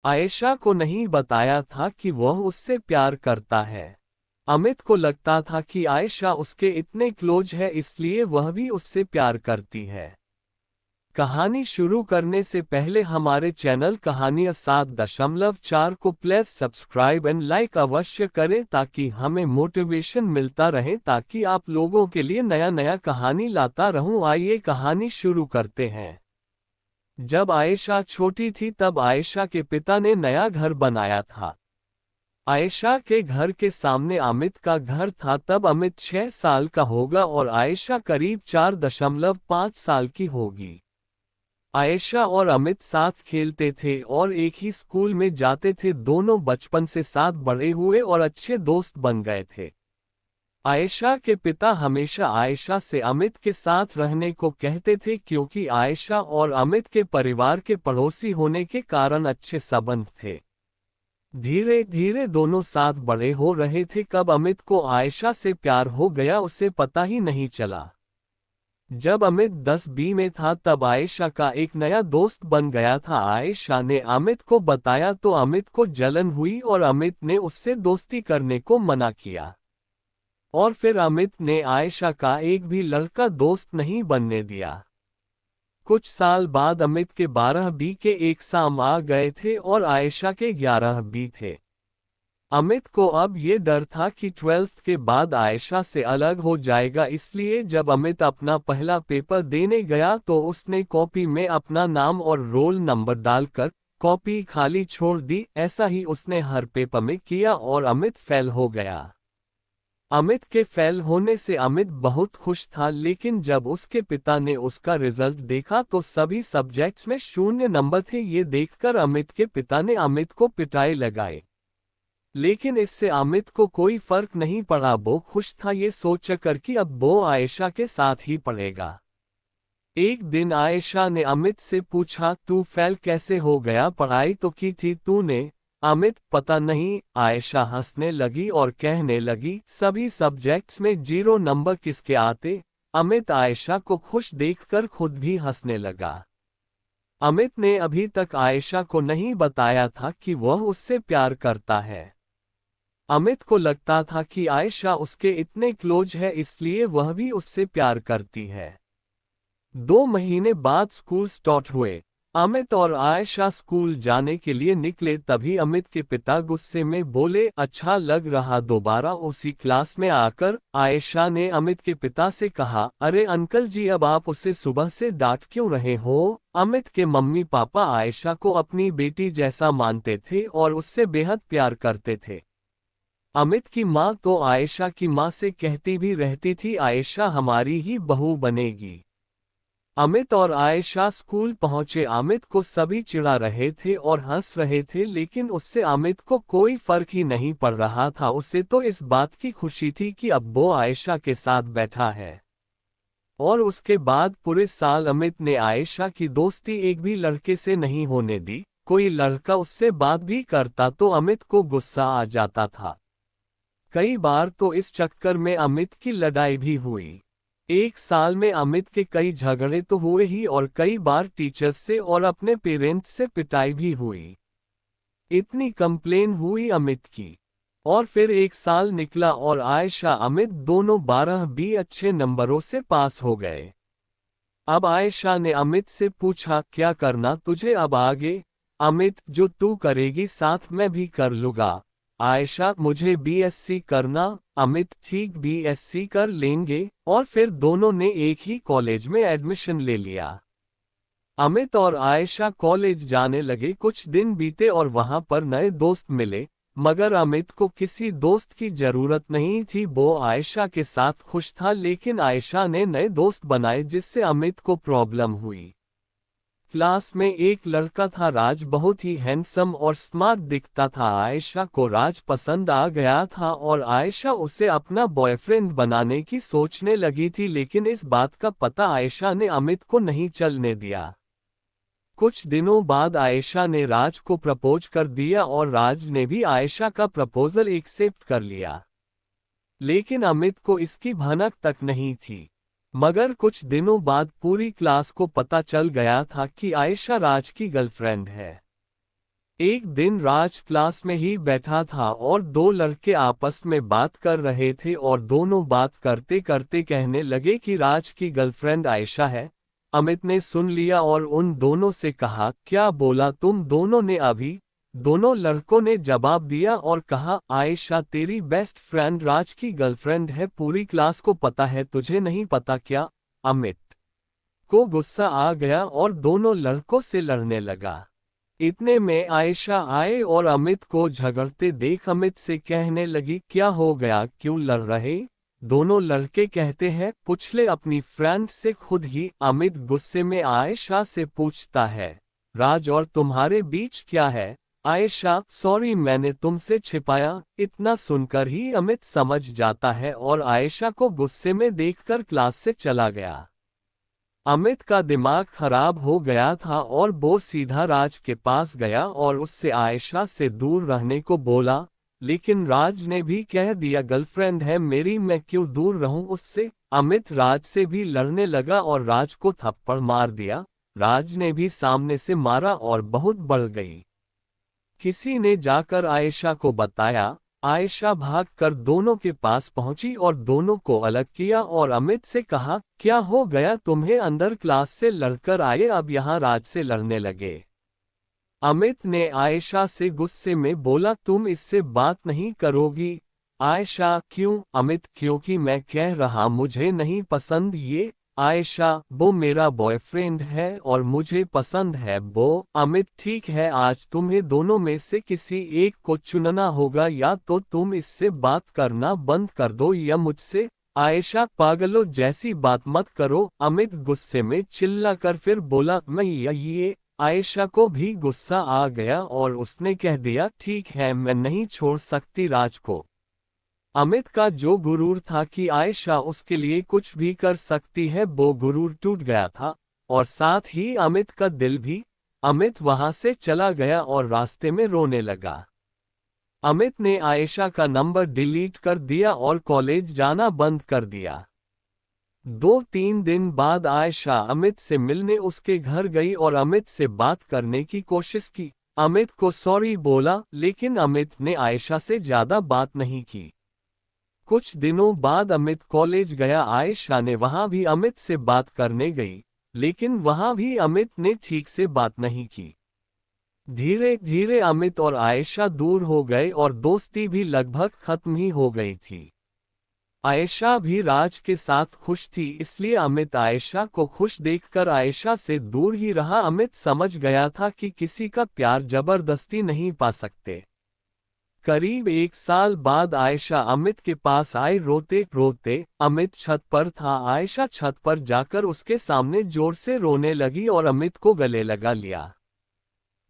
आयशा को नहीं बताया था कि वह उससे प्यार करता है। अमित को लगता था कि आयशा उसके इतने क्लोज है इसलिए वह भी उससे प्यार करती है। कहानी शुरू करने से पहले हमारे चैनल कहानियाँ 7.4 को प्लीज सब्सक्राइब एंड लाइक अवश्य करें ताकि हमें मोटिवेशन मिलता रहे ताकि आप लोगों के लिए नया नया कहानी लाता रहूं। आइए कहानी शुरू करते हैं। जब आयशा छोटी थी तब आयशा के पिता ने नया घर बनाया था। आयशा के घर के सामने अमित का घर था। तब अमित 6 साल का होगा और आयशा करीब 4.5 साल की होगी। आयशा और अमित साथ खेलते थे और एक ही स्कूल में जाते थे। दोनों बचपन से साथ बड़े हुए और अच्छे दोस्त बन गए थे। आयशा के पिता हमेशा आयशा से अमित के साथ रहने को कहते थे क्योंकि आयशा और अमित के परिवार के पड़ोसी होने के कारण अच्छे संबंध थे। धीरे धीरे दोनों साथ बड़े हो रहे थे। कब अमित को आयशा से प्यार हो गया उसे पता ही नहीं चला। जब अमित 10वीं में था तब आयशा का एक नया दोस्त बन गया था। आयशा ने अमित को बताया तो अमित को जलन हुई और अमित ने उससे दोस्ती करने को मना किया। और फिर अमित ने आयशा का एक भी लड़का दोस्त नहीं बनने दिया। कुछ साल बाद अमित के 12वीं के एग्जाम आ गए थे और आयशा के 11वीं थे। अमित को अब ये डर था कि 12th के बाद आयशा से अलग हो जाएगा, इसलिए जब अमित अपना पहला पेपर देने गया तो उसने कॉपी में अपना नाम और रोल नंबर डालकर कॉपी खाली छोड़ दी। ऐसा ही उसने हर पेपर में किया और अमित फेल हो गया। अमित के फेल होने से अमित बहुत खुश था, लेकिन जब उसके पिता ने उसका रिजल्ट देखा तो सभी सब्जेक्ट्स में 0 नंबर थे। ये देखकर अमित के पिता ने अमित को पिटाई लगाई, लेकिन इससे अमित को कोई फर्क नहीं पड़ा। वो खुश था ये सोचकर कि अब वो आयशा के साथ ही पढ़ेगा। एक दिन आयशा ने अमित से पूछा, तू फेल कैसे हो गया, पढ़ाई तो की थी तूने? अमित, पता नहीं। आयशा हंसने लगी और कहने लगी, सभी सब्जेक्ट्स में 0 नंबर किसके आते? अमित आयशा को खुश देखकर खुद भी हंसने लगा। अमित ने अभी तक आयशा को नहीं बताया था कि वह उससे प्यार करता है। अमित को लगता था कि आयशा उसके इतने क्लोज है इसलिए वह भी उससे प्यार करती है। 2 महीने बाद स्कूल स्टार्ट हुए। अमित और आयशा स्कूल जाने के लिए निकले। तभी अमित के पिता गुस्से में बोले, अच्छा लग रहा दोबारा उसी क्लास में आकर? आयशा ने अमित के पिता से कहा, अरे अंकल जी, अब आप उसे सुबह से डांट क्यों रहे हो? अमित के मम्मी पापा आयशा को अपनी बेटी जैसा मानते थे और उससे बेहद प्यार करते थे। अमित की माँ तो आयशा की माँ से कहती भी रहती थी, आयशा हमारी ही बहू बनेगी। अमित और आयशा स्कूल पहुंचे। अमित को सभी चिढ़ा रहे थे और हंस रहे थे, लेकिन उससे अमित को कोई फर्क ही नहीं पड़ रहा था। उसे तो इस बात की खुशी थी कि अब वो आयशा के साथ बैठा है। और उसके बाद पूरे साल अमित ने आयशा की दोस्ती एक भी लड़के से नहीं होने दी। कोई लड़का उससे बात भी करता तो अमित को गुस्सा आ जाता था। कई बार तो इस चक्कर में अमित की लड़ाई भी हुई। एक साल में अमित के कई झगड़े तो हुए ही और कई बार टीचर्स से और अपने पेरेंट्स से पिटाई भी हुई। इतनी कंप्लेन हुई अमित की। और फिर एक साल निकला और आयशा अमित दोनों 12वीं अच्छे नंबरों से पास हो गए। अब आयशा ने अमित से पूछा, क्या करना तुझे अब आगे? अमित, जो तू करेगी साथ मैं भी कर लूंगा। आयशा, मुझे बीएससी करना। अमित, ठीक, बीएससी कर लेंगे। और फिर दोनों ने एक ही कॉलेज में एडमिशन ले लिया। अमित और आयशा कॉलेज जाने लगे। कुछ दिन बीते और वहां पर नए दोस्त मिले, मगर अमित को किसी दोस्त की जरूरत नहीं थी। वो आयशा के साथ खुश था, लेकिन आयशा ने नए दोस्त बनाए जिससे अमित को प्रॉब्लम हुई। क्लास में एक लड़का था राज, बहुत ही हैंडसम और स्मार्ट दिखता था। आयशा को राज पसंद आ गया था और आयशा उसे अपना बॉयफ्रेंड बनाने की सोचने लगी थी, लेकिन इस बात का पता आयशा ने अमित को नहीं चलने दिया। कुछ दिनों बाद आयशा ने राज को प्रपोज कर दिया और राज ने भी आयशा का प्रपोजल एक्सेप्ट कर लिया, लेकिन अमित को इसकी भनक तक नहीं थी। मगर कुछ दिनों बाद पूरी क्लास को पता चल गया था कि आयशा राज की गर्लफ्रेंड है। एक दिन राज क्लास में ही बैठा था और दो लड़के आपस में बात कर रहे थे और दोनों बात करते करते कहने लगे कि राज की गर्लफ्रेंड आयशा है। अमित ने सुन लिया और उन दोनों से कहा, क्या बोला तुम दोनों ने अभी? दोनों लड़कों ने जवाब दिया और कहा, आयशा तेरी बेस्ट फ्रेंड राज की गर्लफ्रेंड है, पूरी क्लास को पता है, तुझे नहीं पता क्या? अमित को गुस्सा आ गया और दोनों लड़कों से लड़ने लगा। इतने में आयशा आए और अमित को झगड़ते देख अमित से कहने लगी, क्या हो गया, क्यों लड़ रहे? दोनों लड़के कहते हैं, पूछ ले अपनी फ्रेंड से खुद ही। अमित गुस्से में आयशा से पूछता है, राज और तुम्हारे बीच क्या है? आयशा, सॉरी मैंने तुमसे छिपाया। इतना सुनकर ही अमित समझ जाता है और आयशा को गुस्से में देखकर क्लास से चला गया। अमित का दिमाग खराब हो गया था और वो सीधा राज के पास गया और उससे आयशा से दूर रहने को बोला, लेकिन राज ने भी कह दिया गर्लफ्रेंड है मेरी, मैं क्यों दूर रहूं उससे। अमित राज से भी लड़ने लगा और राज को थप्पड़ मार दिया। राज ने भी सामने से मारा और बहुत बढ़ गई। किसी ने जाकर आयशा को बताया। आयशा भागकर दोनों के पास पहुंची और दोनों को अलग किया और अमित से कहा, क्या हो गया तुम्हें, अंदर क्लास से लड़कर आए अब यहाँ राज से लड़ने लगे? अमित ने आयशा से गुस्से में बोला, तुम इससे बात नहीं करोगी? आयशा, क्यों? अमित, क्योंकि मैं कह रहा मुझे नहीं पसंद ये। आयशा, वो मेरा बॉयफ्रेंड है और मुझे पसंद है वो। अमित, ठीक है, आज तुम्हें दोनों में से किसी एक को चुनना होगा, या तो तुम इससे बात करना बंद कर दो या मुझसे। आयशा, पागलों जैसी बात मत करो। अमित गुस्से में चिल्लाकर फिर बोला, मैं ये। आयशा को भी गुस्सा आ गया और उसने कह दिया, ठीक है, मैं नहीं छोड़ सकती राज को। अमित का जो गुरूर था कि आयशा उसके लिए कुछ भी कर सकती है, वो गुरूर टूट गया था और साथ ही अमित का दिल भी। अमित वहां से चला गया और रास्ते में रोने लगा। अमित ने आयशा का नंबर डिलीट कर दिया और कॉलेज जाना बंद कर दिया। 2-3 दिन बाद आयशा अमित से मिलने उसके घर गई और अमित से बात करने की कोशिश की। अमित को सॉरी बोला, लेकिन अमित ने आयशा से ज्यादा बात नहीं की। कुछ दिनों बाद अमित कॉलेज गया। आयशा ने वहां भी अमित से बात करने गई, लेकिन वहां भी अमित ने ठीक से बात नहीं की। धीरे धीरे अमित और आयशा दूर हो गए और दोस्ती भी लगभग खत्म ही हो गई थी। आयशा भी राज के साथ खुश थी, इसलिए अमित आयशा को खुश देखकर आयशा से दूर ही रहा। अमित समझ गया था कि किसी का प्यार जबरदस्ती नहीं पा सकते। करीब 1 साल बाद आयशा अमित के पास आई रोते रोते। अमित छत पर था। आयशा छत पर जाकर उसके सामने जोर से रोने लगी और अमित को गले लगा लिया।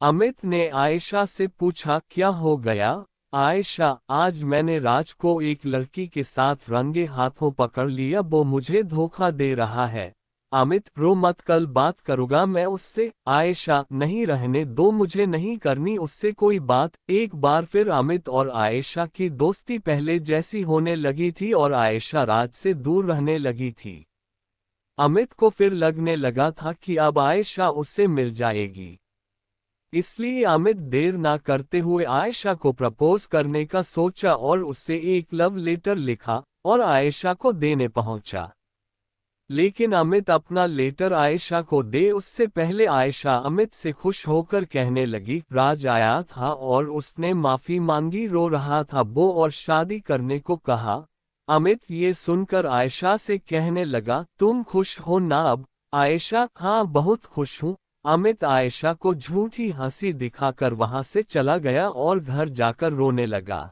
अमित ने आयशा से पूछा, क्या हो गया? आयशा, आज मैंने राज को एक लड़की के साथ रंगे हाथों पकड़ लिया, वो मुझे धोखा दे रहा है। अमित, रो मत, कल बात करूंगा मैं उससे। आयशा, नहीं, रहने दो, मुझे नहीं करनी उससे कोई बात। एक बार फिर अमित और आयशा की दोस्ती पहले जैसी होने लगी थी और आयशा राज से दूर रहने लगी थी। अमित को फिर लगने लगा था कि अब आयशा उससे मिल जाएगी, इसलिए अमित देर ना करते हुए आयशा को प्रपोज करने का सोचा और उससे एक लव लेटर लिखा और आयशा को देने पहुंचा। लेकिन अमित अपना लेटर आयशा को दे उससे पहले आयशा अमित से खुश होकर कहने लगी, राज आया था और उसने माफी मांगी, रो रहा था वो और शादी करने को कहा। अमित ये सुनकर आयशा से कहने लगा, तुम खुश हो ना अब? आयशा, हाँ, बहुत खुश हूँ। अमित आयशा को झूठी हंसी दिखाकर वहां से चला गया और घर जाकर रोने लगा।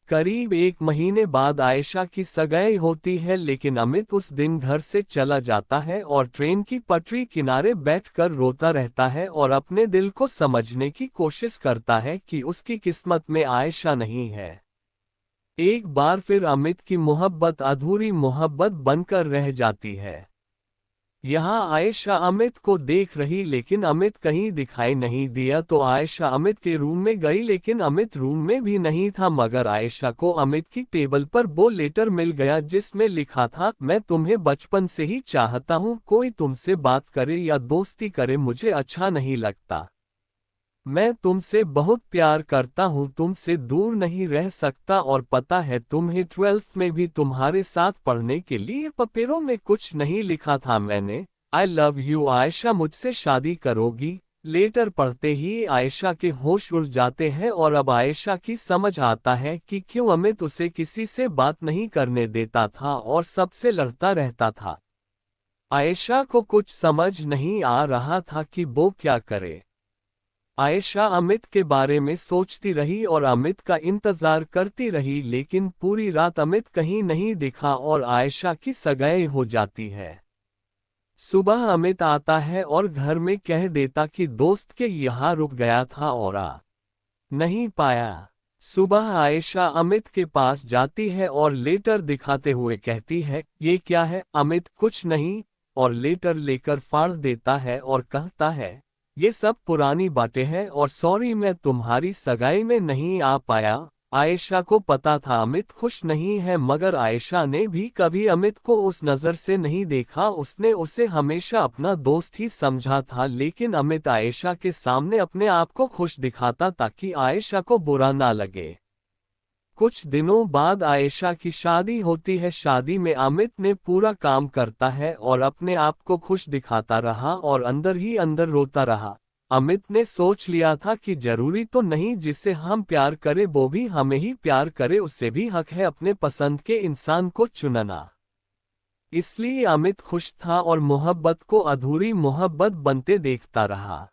करीब 1 महीने बाद आयशा की सगाई होती है, लेकिन अमित उस दिन घर से चला जाता है और ट्रेन की पटरी किनारे बैठकर रोता रहता है और अपने दिल को समझने की कोशिश करता है कि उसकी किस्मत में आयशा नहीं है। एक बार फिर अमित की मोहब्बत अधूरी मोहब्बत बनकर रह जाती है। यहाँ आयशा अमित को देख रही, लेकिन अमित कहीं दिखाई नहीं दिया, तो आयशा अमित के रूम में गई, लेकिन अमित रूम में भी नहीं था। मगर आयशा को अमित की टेबल पर वो लेटर मिल गया जिसमें लिखा था, मैं तुम्हें बचपन से ही चाहता हूँ, कोई तुमसे बात करे या दोस्ती करे मुझे अच्छा नहीं लगता। मैं तुमसे बहुत प्यार करता हूँ, तुमसे दूर नहीं रह सकता, और पता है तुम्हें 12th में भी तुम्हारे साथ पढ़ने के लिए पेपरों में कुछ नहीं लिखा था मैंने। आई लव यू आयशा, मुझसे शादी करोगी? लेटर पढ़ते ही आयशा के होश उड़ जाते हैं और अब आयशा की समझ आता है कि क्यों अमित उसे किसी से बात नहीं करने देता था और सबसे लड़ता रहता था। आयशा को कुछ समझ नहीं आ रहा था कि वो क्या करे। आयशा अमित के बारे में सोचती रही और अमित का इंतजार करती रही, लेकिन पूरी रात अमित कहीं नहीं दिखा और आयशा की सगाई हो जाती है। सुबह अमित आता है और घर में कह देता कि दोस्त के यहाँ रुक गया था और आ नहीं पाया। सुबह आयशा अमित के पास जाती है और लेटर दिखाते हुए कहती है, ये क्या है? अमित कुछ नहीं, और लेटर लेकर फाड़ देता है और कहता है, ये सब पुरानी बातें हैं और सॉरी मैं तुम्हारी सगाई में नहीं आ पाया। आयशा को पता था अमित खुश नहीं है, मगर आयशा ने भी कभी अमित को उस नज़र से नहीं देखा, उसने उसे हमेशा अपना दोस्त ही समझा था। लेकिन अमित आयशा के सामने अपने आप को खुश दिखाता ताकि आयशा को बुरा ना लगे। कुछ दिनों बाद आयशा की शादी होती है। शादी में अमित ने पूरा काम करता है और अपने आप को खुश दिखाता रहा और अंदर ही अंदर रोता रहा। अमित ने सोच लिया था कि जरूरी तो नहीं जिसे हम प्यार करें वो भी हमें ही प्यार करे, उसे भी हक है अपने पसंद के इंसान को चुनना। इसलिए अमित खुश था और मोहब्बत को अधूरी मोहब्बत बनते देखता रहा।